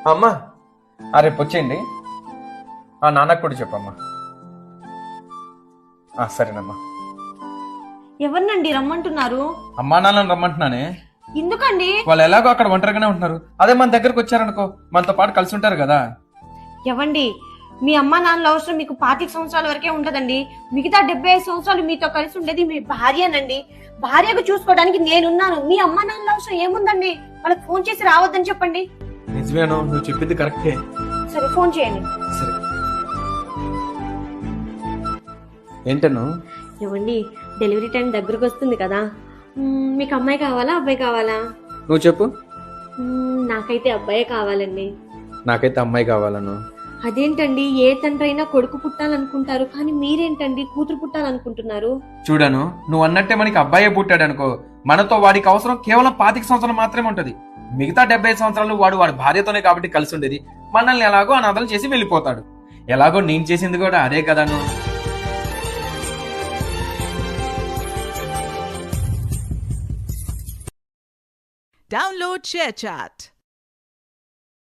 అమ్మా రేపు వచ్చేయండి. నాన్నకు కూడా చెప్పమ్మా. సరేనమ్మా. ఎవరినండి రమ్మంటున్నారు? అమ్మా నాన్నని రమ్మంటున్నానే. ఎందుకండి? వాళ్ళు ఎలాగో అక్కడ ఒంటరిగానే ఉంటున్నారు. అదే మన దగ్గరకు వచ్చారనుకో మనతో పాటు కలిసి ఉంటారు కదా. ఎవండి, మీ అమ్మ నాన్నల అవసరం మీకు 25 సంవత్సరాల వరకే ఉంటదండి. మిగతా 75 సంవత్సరాలు మీతో కలిసి ఉండేది మీ భార్యనండి. భార్యకు చూసుకోవడానికి నేనున్నాను. మీ అమ్మ నాన్నల అవసరం ఏముందండి? వాళ్ళకి ఫోన్ చేసి రావద్దని చెప్పండి. నిజమేనో, నువ్వు చెప్పింది కరెక్టే. సరే, ఫోన్ చేయండి. సరే. ఏంటను? ఏవండి, డెలివరీ టైం దగ్గరకు వస్తుంది కదా, మీకు అమ్మాయి కావాలా అబ్బాయి కావాలా? నువ్వు చెప్పు. నాకైతే అబ్బాయే కావాలండి. నాకైతే అమ్మాయి కావాలను. అదేంటండి, ఏ తండ్రి అయినా కొడుకు పుట్టాలనుకుంటారు, కానీ మీరేంటండి కూతురు పుట్టాలనుకుంటున్నారు? చూడను, నువ్వు అన్నట్టే మనకి అబ్బాయే పుట్టాడు అనుకో, మనతో వాడికి అవసరం కేవలం 25 సంవత్సరాలు మాత్రమే ఉంటది. మిగతా 75 సంవత్సరాలు వాడి భార్యతోనే కాబట్టి కలిసి ఉండేది. మనల్ని ఎలాగో అనాథలు చేసి వెళ్ళిపోతాడు. ఎలాగో నేను చేసింది కూడా అదే కదాను. Download ShareChat.